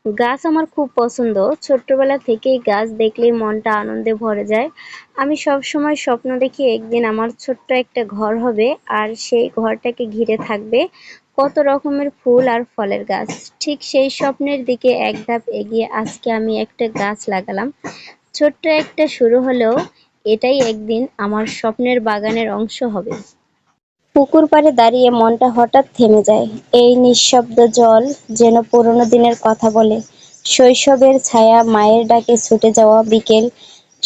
গাছ আমার খুব পছন্দ। ছোট্টবেলা থেকেই গাছ দেখলেই মনটা আনন্দে ভরে যায়। আমি সবসময় স্বপ্ন দেখি একদিন আমার ছোট্ট একটা ঘর হবে আর সেই ঘরটাকে ঘিরে থাকবে কত রকমের ফুল আর ফলের গাছ। ঠিক সেই স্বপ্নের দিকে এক ধাপ এগিয়ে আজকে আমি একটা গাছ লাগালাম। ছোট্ট একটা শুরু হলেও এটাই একদিন আমার স্বপ্নের বাগানের অংশ হবে। পুকুর পাড়ে দাঁড়িয়ে মনটা হঠাৎ থেমে যায়। এই নিঃশব্দ জল যেন পুরোনো দিনের কথা বলে। শৈশবের ছায়া, মায়ের ডাকে ছুটে যাওয়া বিকেল,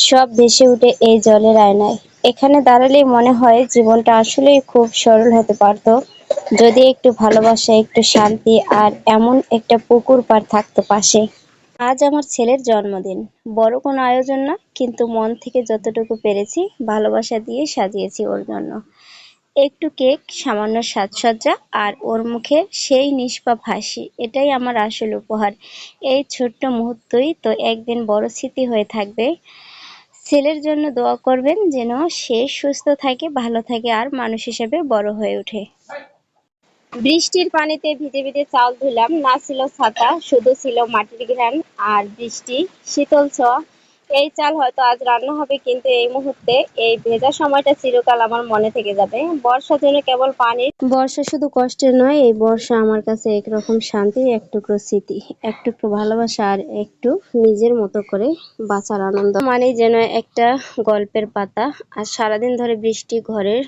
সব ভেসে ওঠে এই জলের আয়নায়। এখানে দাঁড়ালেই মনে হয় জীবনটা আসলেই খুব সরল হতে পারত যদি একটু ভালোবাসা, একটু শান্তি আর এমন একটা পুকুর পাড় থাকতো পাশে। আজ আমার ছেলের জন্মদিন। বড় কোনো আয়োজন না, কিন্তু মন থেকে যতটুকু পেরেছি ভালোবাসা দিয়ে সাজিয়েছি ওর জন্য। একটু কেক, সামান্য সাজসজ্জা আর ওর মুখে সেই নিষ্পাপ হাসি, এটাই আমার আসল উপহার। এই ছোট্ট মুহূর্তই তো একদিন বড় স্মৃতি হয়ে থাকবে। ছেলের জন্য দোয়া করবেন যেন সে সুস্থ থাকে, ভালো থাকে আর মানুষ হিসেবে বড় হয়ে ওঠে। বৃষ্টির পানিতে ভিজে ভিজে চাল ধুলাম, না ছিল ছাতা, শুধু ছিল মাটির ঘ্রাণ আর বৃষ্টি শীতল ছোঁয়া। এই চাল হয়তো আজ রান্না হবে, কিন্তু এই মুহূর্তে এই ভেজা সময়টা চিরকাল আমার মনে থেকে যাবে। বর্ষা যেন কেবল পানি, বর্ষা শুধু কষ্টের নয়, এই বর্ষা আমার কাছে একরকম শান্তি, এক টুকরো স্মৃতি, এক টুকরো ভালোবাসা আর একটু নিজের মতো করে বাঁচার আনন্দ। মানে যেন একটা গল্পের পাতা। আর সারাদিন ধরে বৃষ্টি ঘরের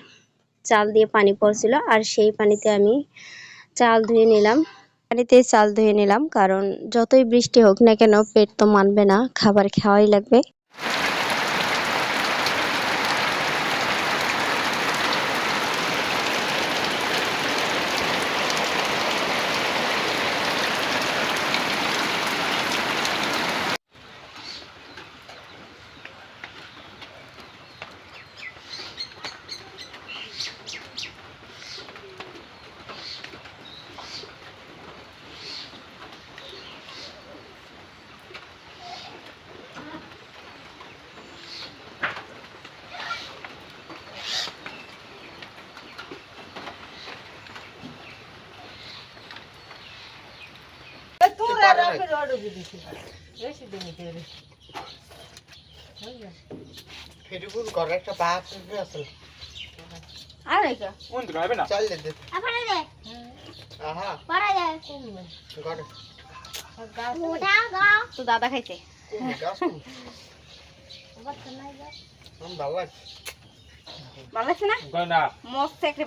চাল দিয়ে পানি পড়ছিল আর সেই পানিতে আমি চাল ধুয়ে নিলাম। পানিতে চাল ধুয়ে নিলাম, কারণ যতই বৃষ্টি হোক না কেন পেট তো মানবে না, খাবার খাওয়াই লাগবে। ফেরিপুর ঘরে একটা বাঘ আছে। চাল দে দে। আহা ঘরে তো দাদা খাইছে। গাছ ভালো লাগছে। ভালো লাগছে না? মস্ত একটা